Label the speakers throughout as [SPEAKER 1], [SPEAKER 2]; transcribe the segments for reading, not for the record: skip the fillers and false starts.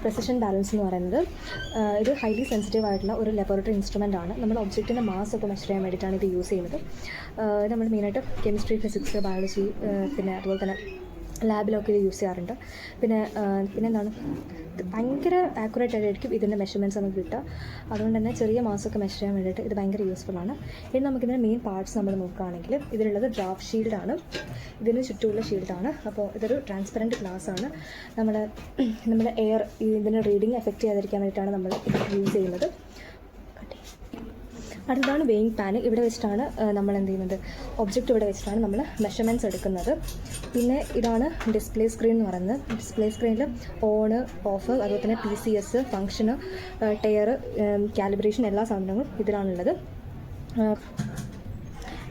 [SPEAKER 1] Precision balance എന്ന് പറയുന്നത് ഇത് ഹൈലി സെൻസിറ്റീവ് ആയിട്ടുള്ള ഒരു ലബോറട്ടറി ഇൻസ്ട്രുമെൻ്റ് ആണ്. നമ്മൾ ഒബ്ജക്റ്റിൻ്റെ മാസ് ഒക്കെ മെഷർ ചെയ്യാൻ വേണ്ടിയിട്ടാണ് ഇത് യൂസ് ചെയ്യുന്നത്. നമ്മൾ മെയിനായിട്ട് കെമിസ്ട്രി, ഫിസിക്സ്, ബയോളജി, പിന്നെ അതുപോലെ തന്നെ ലാബിലൊക്കെ ഇത് യൂസ് ചെയ്യാറുണ്ട്. പിന്നെ എന്താണ്, ഭയങ്കര ആക്യുറേറ്റ് ആയിരിക്കും ഇതിൻ്റെ മെഷർമെൻറ്റ്സ് നമുക്ക് കിട്ടുക. അതുകൊണ്ട് തന്നെ ചെറിയ മാസമൊക്കെ മെഷർ ചെയ്യാൻ വേണ്ടിയിട്ട് ഇത് ഭയങ്കര യൂസ്ഫുള്ളാണ്. ഇനി നമുക്കിതിൻ്റെ മെയിൻ പാർട്സ് നമ്മൾ നോക്കുകയാണെങ്കിൽ ഇതിലുള്ളത് ഡ്രാഫ്റ്റ് ഷീൽഡാണ്. ഇതിന് ചുറ്റുമുള്ള ഷീൽഡാണ്. അപ്പോൾ ഇതൊരു ട്രാൻസ്പെറൻറ്റ് ഗ്ലാസ് ആണ്. നമ്മുടെ എയർ ഇതിന് റീഡിങ് എഫക്റ്റ് ചെയ്യാതിരിക്കാൻ വേണ്ടിയിട്ടാണ് നമ്മൾ ഇത് യൂസ് ചെയ്യുന്നത്. അടുത്തതാണ് വെയിങ് പാൻ. ഇവിടെ വെച്ചിട്ടാണ് നമ്മൾ എന്ത് ചെയ്യുന്നത്, ഒബ്ജക്റ്റ് ഇവിടെ വെച്ചിട്ടാണ് നമ്മൾ മെഷർമെൻറ്റ്സ് എടുക്കുന്നത്. പിന്നെ ഇതാണ് ഡിസ്പ്ലേ സ്ക്രീൻ എന്ന് പറയുന്നത്. ഡിസ്പ്ലേ സ്ക്രീനിൽ ഓണ്, ഓഫ്, അതുപോലെ തന്നെ PCS, ഫംഗ്ഷന്, ടയർ, കാലിബ്രേഷൻ എല്ലാ സാധനങ്ങളും ഇതിലാണുള്ളത്.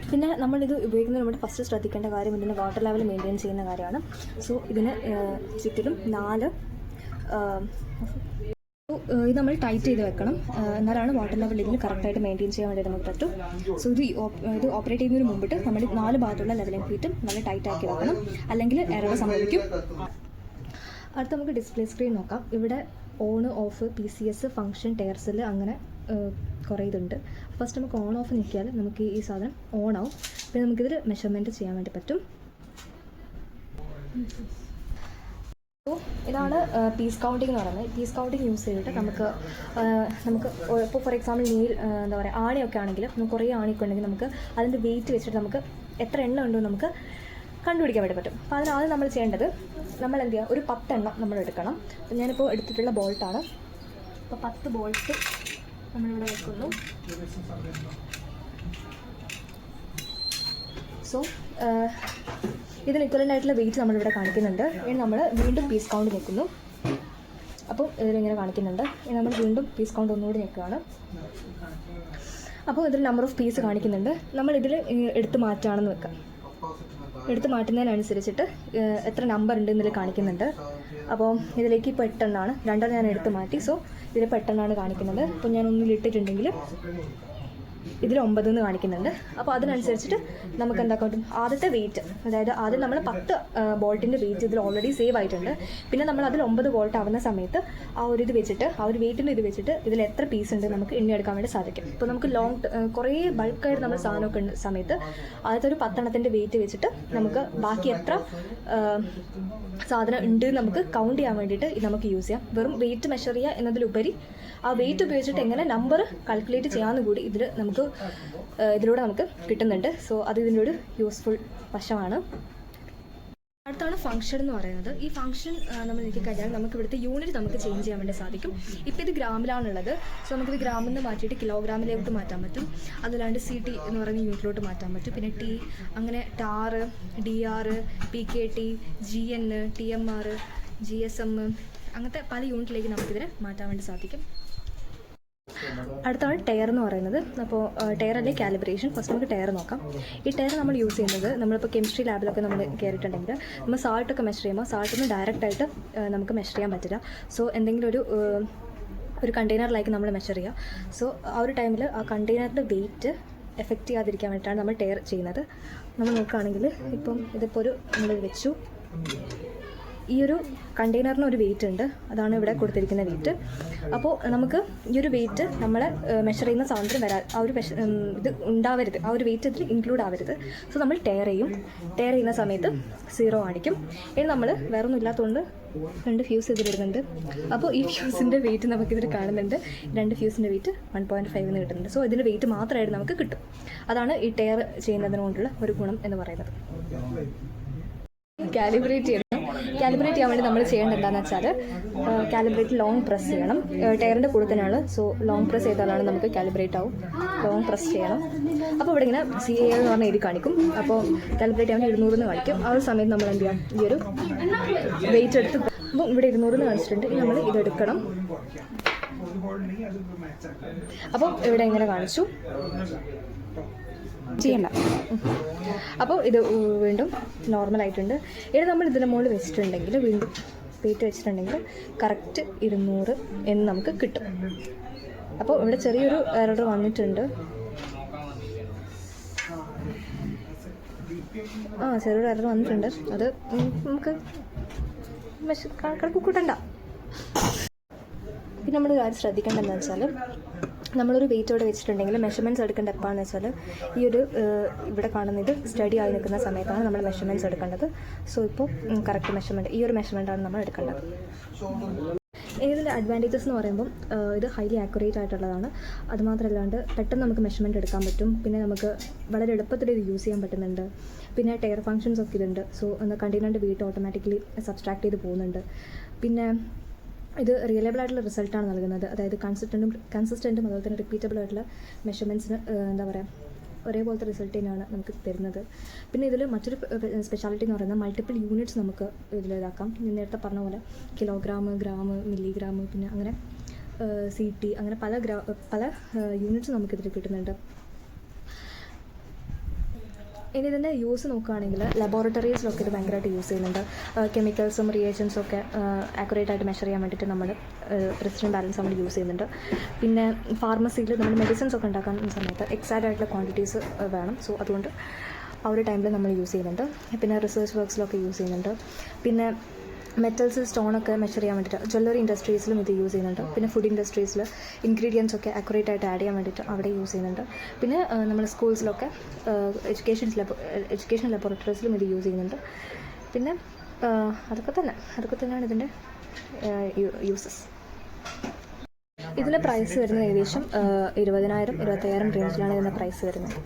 [SPEAKER 1] പിന്നെ നമ്മളിത് ഉപയോഗിക്കുന്നത് നമ്മുടെ ഫസ്റ്റ് ശ്രദ്ധിക്കേണ്ട കാര്യം ഇതിൻ്റെ വാട്ടർ ലെവൽ മെയിൻറ്റെയിൻ ചെയ്യുന്ന കാര്യമാണ്. സോ ഇതിന് ചുറ്റിലും 4 ഇത് നമ്മൾ ടൈറ്റ് ചെയ്ത് വെക്കണം. എന്നാലാണ് വാട്ടർ ലെവൽ ഇതിന് കറക്റ്റായിട്ട് മെയിൻറ്റെയിൻ ചെയ്യാൻ വേണ്ടി നമുക്ക് പറ്റും. സോ ഇത് ഓപ്പറേറ്റ് ചെയ്യുന്നതിന് മുമ്പിട്ട് നമ്മൾ 4 ഭാഗത്തുള്ള ലെവലിംഗ് ഫീറ്റും നല്ല ടൈറ്റ് ആക്കി വെക്കണം, അല്ലെങ്കിൽ എറർ സംഭവിക്കും. അടുത്ത് നമുക്ക് ഡിസ്പ്ലേ സ്ക്രീൻ നോക്കാം. ഇവിടെ on, off, PCS, function, tyre cell അങ്ങനെ കുറേ ഇതുണ്ട്. ഫസ്റ്റ് നമുക്ക് ഓൺ ഓഫ് നിൽക്കിയാൽ നമുക്ക് ഈ സാധനം ഓൺ ആവും. പിന്നെ നമുക്കിതിൽ മെഷർമെൻറ്റ് ചെയ്യാൻ വേണ്ടി പറ്റും. ഇതാണ് പീസ് കൗണ്ടിങ് എന്ന് പറയുന്നത്. പീസ് കൗണ്ടിങ് യൂസ് ചെയ്തിട്ട് നമുക്ക് ഇപ്പോൾ ഫോർ എക്സാമ്പിൾ എന്താ പറയുക, ആണിയൊക്കെ ആണെങ്കിൽ നമുക്ക് കുറേ ആണിയൊക്കെ ഉണ്ടെങ്കിൽ നമുക്ക് അതിൻ്റെ വെയിറ്റ് വെച്ചിട്ട് നമുക്ക് എത്ര എണ്ണം ഉണ്ടോ നമുക്ക് കണ്ടുപിടിക്കാൻ വേണ്ടി പറ്റും. അപ്പോൾ അതിനാദ്യം നമ്മൾ ചെയ്യേണ്ടത്, നമ്മൾ എന്ത് ചെയ്യുക, ഒരു 10 എണ്ണം നമ്മൾ എടുക്കണം. അപ്പോൾ ഞാനിപ്പോൾ എടുത്തിട്ടുള്ള ബോൾട്ടാണ്. അപ്പോൾ 10 ബോൾട്ട് നമ്മളിവിടെ വെക്കുന്നു. സോ ഇതിന് ഇക്വലൻ്റ് ആയിട്ടുള്ള വെയിറ്റ് നമ്മളിവിടെ കാണിക്കുന്നുണ്ട്. ഇനി നമ്മൾ വീണ്ടും പീസ് കൗണ്ട് നിൽക്കുന്നു. അപ്പോൾ ഇതിലിങ്ങനെ കാണിക്കുന്നുണ്ട്. ഇനി നമ്മൾ വീണ്ടും പീസ് കൗണ്ട് ഒന്നുകൂടി നിൽക്കുകയാണ്. അപ്പോൾ ഇതിൽ നമ്പർ ഓഫ് പീസ് കാണിക്കുന്നുണ്ട്. നമ്മൾ ഇതിൽ എടുത്ത് മാറ്റുകയാണെന്ന് വെക്കാം. എടുത്ത് മാറ്റുന്നതിനനുസരിച്ചിട്ട് എത്ര നമ്പർ ഉണ്ട് എന്നതിൽ കാണിക്കുന്നുണ്ട്. അപ്പോൾ ഇതിലേക്ക് ഇപ്പോൾ 8 എണ്ണമാണ്. 2 ഞാൻ എടുത്ത് മാറ്റി. സോ ഇതിൽ 8 എണ്ണമാണ് കാണിക്കുന്നത്. അപ്പോൾ ഞാൻ ഒന്നിലിട്ടിട്ടുണ്ടെങ്കിൽ ഇതിൽ 9 എന്ന് കാണിക്കുന്നുണ്ട്. അപ്പോൾ അതിനനുസരിച്ചിട്ട് നമുക്ക് എന്താക്കാൻ പറ്റും, ആദ്യത്തെ വെയിറ്റ്, അതായത് ആദ്യം നമ്മൾ 10 ബോൾട്ടിൻ്റെ വെയിറ്റ് ഇതിൽ ഓൾറെഡി സേവ് ആയിട്ടുണ്ട്. പിന്നെ നമ്മൾ അതിൽ 9 ബോൾട്ട് ആവുന്ന സമയത്ത് ആ ഒരു വെയിറ്റിൻ്റെ ഇത് വെച്ചിട്ട് ഇതിൽ എത്ര പീസ് ഉണ്ട് നമുക്ക് എണ്ണിയെടുക്കാൻ വേണ്ടി സാധിക്കും. ഇപ്പോൾ നമുക്ക് കുറേ ബൾക്കായിട്ട് നമ്മൾ സാധനമൊക്കെ ഉണ്ട് സമയത്ത് ആദ്യത്തെ ഒരു 10 എണ്ണത്തിൻ്റെ വെയിറ്റ് വെച്ചിട്ട് നമുക്ക് ബാക്കി എത്ര സാധനം ഉണ്ട് നമുക്ക് കൗണ്ട് ചെയ്യാൻ വേണ്ടിയിട്ട് ഇത് നമുക്ക് യൂസ് ചെയ്യാം. വെറും വെയിറ്റ് മെഷർ ചെയ്യുക എന്നതിലുപരി ആ വെയിറ്റ് ഉപയോഗിച്ചിട്ട് എങ്ങനെ നമ്പർ കാൽക്കുലേറ്റ് ചെയ്യാമെന്ന് കൂടി ഇതിലൂടെ നമുക്ക് കിട്ടുന്നുണ്ട്. സോ അത് ഇതിൻ്റെ ഒരു യൂസ്ഫുൾ വശമാണ്. അടുത്താണ് ഫംഗ്ഷൻ എന്ന് പറയുന്നത്. ഈ ഫംഗ്ഷൻ നമ്മൾ നോക്കിക്കഴിഞ്ഞാൽ നമുക്ക് ഇവിടുത്തെ യൂണിറ്റ് നമുക്ക് ചേഞ്ച് ചെയ്യാൻ വേണ്ടി സാധിക്കും. ഇപ്പോൾ ഇത് ഗ്രാമിലാണുള്ളത്. സോ നമുക്കിത് ഗ്രാമിൽ നിന്ന് മാറ്റിയിട്ട് കിലോഗ്രാമിലേക്ക് മാറ്റാൻ പറ്റും. അതല്ലാണ്ട് CT എന്ന് പറയുന്ന യൂണിറ്റിലോട്ട് മാറ്റാൻ പറ്റും. പിന്നെ T, അങ്ങനെ tar, DR, PKT, GN, TMR, GSM, അങ്ങനത്തെ പല യൂണിറ്റിലേക്ക് നമുക്കിതിനെ മാറ്റാൻ വേണ്ടി സാധിക്കും. അടുത്താണ് ടയർ എന്ന് പറയുന്നത്. അപ്പോൾ ടയർ അല്ലെങ്കിൽ കാലിബ്രേഷൻ. ഫസ്റ്റ് നമുക്ക് ടയർ നോക്കാം. ഈ ടയർ നമ്മൾ യൂസ് ചെയ്യുന്നത്, നമ്മളിപ്പോൾ കെമിസ്ട്രി ലാബിലൊക്കെ നമ്മൾ കയറിയിട്ടുണ്ടെങ്കിൽ നമ്മൾ സാൾട്ടൊക്കെ മെഷർ ചെയ്യുമ്പോൾ സാൾട്ടൊന്നും ഡയറക്റ്റായിട്ട് നമുക്ക് മെഷർ ചെയ്യാൻ പറ്റില്ല. സോ എന്തെങ്കിലും ഒരു കണ്ടെയ്നറിലേക്ക് നമ്മൾ മെഷർ ചെയ്യുക. സോ ആ ഒരു ടൈമിൽ ആ കണ്ടെയ്നറിൻ്റെ വെയിറ്റ് എഫക്റ്റ് ചെയ്യാതിരിക്കാൻ വേണ്ടിയിട്ടാണ് നമ്മൾ ടയർ ചെയ്യുന്നത്. നമ്മൾ നോക്കുകയാണെങ്കിൽ ഇപ്പം ഇതിപ്പോൾ നമ്മൾ വെച്ചു. ഈ ഒരു കണ്ടെയ്നറിന് ഒരു വെയിറ്റ് ഉണ്ട്, അതാണ് ഇവിടെ കൊടുത്തിരിക്കുന്ന വെയിറ്റ്. അപ്പോൾ നമുക്ക് ഈ ഒരു വെയിറ്റ് നമ്മൾ മെഷർ ചെയ്യുന്ന സാധനത്തിന് ആ ഒരു ഇത് ഉണ്ടാവരുത്, ആ ഒരു വെയിറ്റ് ഇതിൽ ഇൻക്ലൂഡ് ആവരുത്. സോ നമ്മൾ ടയർ ചെയ്യുന്ന സമയത്ത് 0 കാണിക്കും. ഇനി നമ്മൾ വേറെ ഒന്നും ഇല്ലാത്തതുകൊണ്ട് 2 ഫ്യൂസ് ഇതിലിടുന്നുണ്ട്. അപ്പോൾ ഈ ഫ്യൂസിൻ്റെ വെയിറ്റ് നമുക്കിതിൽ കാണുന്നുണ്ട്. 2 ഫ്യൂസിൻ്റെ വെയിറ്റ് 1.5 എന്ന് കിട്ടുന്നുണ്ട്. സോ ഇതിൻ്റെ വെയിറ്റ് മാത്രമായിട്ട് നമുക്ക് കിട്ടും. അതാണ് ഈ ടയർ ചെയ്യുന്നതിനുകൊണ്ടുള്ള ഒരു ഗുണം എന്ന് പറയുന്നത്. കാലിബ്രേറ്റ് ചെയ്യാൻ വേണ്ടി നമ്മൾ ചെയ്യേണ്ടത് എന്താണെന്ന് വെച്ചാൽ, കാലിബ്രേറ്റ് ലോങ് പ്രസ് ചെയ്യണം. ടയറിൻ്റെ കൂടെ തന്നെയാണ്. സോ ലോങ് പ്രസ് ചെയ്താലാണ് നമുക്ക് കാലിബ്രേറ്റ് ആവും. ലോങ് പ്രസ് ചെയ്യണം. അപ്പോൾ ഇവിടെ ഇങ്ങനെ CA എന്ന് പറഞ്ഞാൽ എഴുതി കാണിക്കും. അപ്പോൾ കാലിബ്രേറ്റ് ചെയ്യാൻ 200 എന്ന് കാണിക്കും. ആ ഒരു സമയത്ത് നമ്മൾ എന്ത് ചെയ്യാം, ഈ ഒരു വെയിറ്റ് എടുത്ത്, അപ്പോൾ ഇവിടെ 200 എന്ന് കാണിച്ചിട്ടുണ്ട്. ഇനി നമ്മൾ ഇതെടുക്കണം. അപ്പോൾ ഇവിടെ ഇങ്ങനെ കാണിച്ചു ചെയ്യണ്ട. അപ്പോൾ ഇത് വീണ്ടും നോർമലായിട്ടുണ്ട്. ഇനി നമ്മൾ ഇതിൻ്റെ മുകളിൽ വെച്ചിട്ടുണ്ടെങ്കിൽ, വീണ്ടും വെയിറ്റ് വെച്ചിട്ടുണ്ടെങ്കിൽ കറക്റ്റ് 200 എന്ന് നമുക്ക് കിട്ടും. അപ്പോൾ ഇവിടെ ചെറിയൊരു എറർ വന്നിട്ടുണ്ട്. ചെറിയൊരു എറർ വന്നിട്ടുണ്ട്. അത് നമുക്ക് കണക്ക് കൂട്ടണ്ട. പിന്നെ നമ്മൾ കാര്യം ശ്രദ്ധിക്കേണ്ടതെന്ന് വെച്ചാൽ നമ്മളൊരു വെയിറ്റ് ഇവിടെ വെച്ചിട്ടുണ്ടെങ്കിൽ മെഷർമെൻറ്റ്സ് എടുക്കേണ്ട എപ്പോഴാണെന്ന് വെച്ചാൽ ഈ ഒരു ഇവിടെ കാണുന്നത് സ്റ്റഡി ആയി നിൽക്കുന്ന സമയത്താണ് നമ്മൾ മെഷർമെൻറ്റ്സ് എടുക്കേണ്ടത്. സോ ഇപ്പോൾ കറക്റ്റ് മെഷർമെൻറ്റ് ഈ ഒരു മെഷർമെൻറ്റാണ് നമ്മൾ എടുക്കേണ്ടത്. ഇതിൻ്റെ അഡ്വാൻറ്റേജസ് എന്ന് പറയുമ്പം ഇത് ഹൈലി ആക്യുറേറ്റ് ആയിട്ടുള്ളതാണ്. അതുമാത്രമല്ലാണ്ട് പെട്ടെന്ന് നമുക്ക് മെഷർമെൻറ്റ് എടുക്കാൻ പറ്റും. പിന്നെ നമുക്ക് വളരെ എളുപ്പത്തിൽ ഇത് യൂസ് ചെയ്യാൻ പറ്റുന്നുണ്ട്. പിന്നെ ടയർ ഫങ്ഷൻസ് ഒക്കെ ഇതുണ്ട്. സോ കണ്ടെയ്നറിൻ്റെ വെയിറ്റ് ഓട്ടോമാറ്റിക്കലി സബ്സ്ട്രാക്ട് ചെയ്ത് പോകുന്നുണ്ട്. പിന്നെ ഇത് റിയലബിൾ ആയിട്ടുള്ള റിസൾട്ടാണ് നൽകുന്നത്. അതായത് കൺസിസ്റ്റൻറ്റും അതുപോലെ തന്നെ റിപ്പീറ്റബിൾ ആയിട്ടുള്ള മെഷർമെൻറ്റ്സിന് എന്താ പറയുക ഒരേപോലത്തെ റിസൾട്ട് തന്നെയാണ് നമുക്ക് തരുന്നത്. പിന്നെ ഇതിൽ മറ്റൊരു സ്പെഷ്യാലിറ്റി എന്ന് പറയുന്നത് മൾട്ടിപ്പിൾ യൂണിറ്റ്സ് നമുക്ക് ഇതിൽ ഇതാക്കാം. നേരത്തെ പറഞ്ഞ പോലെ കിലോഗ്രാം, ഗ്രാം, മില്ലിഗ്രാം, പിന്നെ അങ്ങനെ CT അങ്ങനെ പല യൂണിറ്റ്സ് നമുക്കിതിൽ കിട്ടുന്നുണ്ട്. ഇനി ഇതിൻ്റെ യൂസ് നോക്കുകയാണെങ്കിൽ ലബോറട്ടറീസിലൊക്കെ ഇത് ഭയങ്കരമായിട്ട് യൂസ് ചെയ്യുന്നുണ്ട്. കെമിക്കൽസും റിയേജൻസും ഒക്കെ ആക്യുറേറ്റ് ആയിട്ട് മെഷർ ചെയ്യാൻ വേണ്ടിയിട്ട് നമ്മൾ പ്രസിഡൻ ബാലൻസ് നമ്മൾ യൂസ് ചെയ്യുന്നുണ്ട്. പിന്നെ ഫാർമസിയിൽ നമ്മൾ മെഡിസിൻസ് ഒക്കെ ഉണ്ടാക്കാൻ സമയത്ത് എക്സാക്റ്റ് ആയിട്ടുള്ള ക്വാണ്ടിറ്റീസ് വേണം. സോ അതുകൊണ്ട് ആ ഒരു ടൈമിൽ നമ്മൾ യൂസ് ചെയ്യുന്നുണ്ട്. പിന്നെ റിസർച്ച് വർക്ക്സിലൊക്കെ യൂസ് ചെയ്യുന്നുണ്ട്. പിന്നെ മെറ്റൽസ്, സ്റ്റോണൊക്കെ മെഷർ ചെയ്യാൻ വേണ്ടിയിട്ട് ജ്വല്ലറി ഇൻഡസ്ട്രീസിലും ഇത് യൂസ് ചെയ്യുന്നുണ്ട്. പിന്നെ ഫുഡ് ഇൻഡസ്ട്രീസിൽ ഇൻഗ്രീഡിയൻസ് ഒക്കെ ആക്യുറേറ്റ് ആയിട്ട് ആഡ് ചെയ്യാൻ വേണ്ടിയിട്ട് അവിടെ യൂസ് ചെയ്യുന്നുണ്ട്. പിന്നെ നമ്മൾ സ്കൂൾസിലൊക്കെ എഡ്യൂക്കേഷൻ ലബോറട്ടറീസിലും ഇത് യൂസ് ചെയ്യുന്നുണ്ട്. പിന്നെ അതൊക്കെ തന്നെയാണ് ഇതിൻ്റെ യൂസസ്. ഇതിൻ്റെ പ്രൈസ് വരുന്നത് ഏകദേശം 20,000-25,000 റേഞ്ചിലാണ് ഇതിൻ്റെ പ്രൈസ് വരുന്നത്.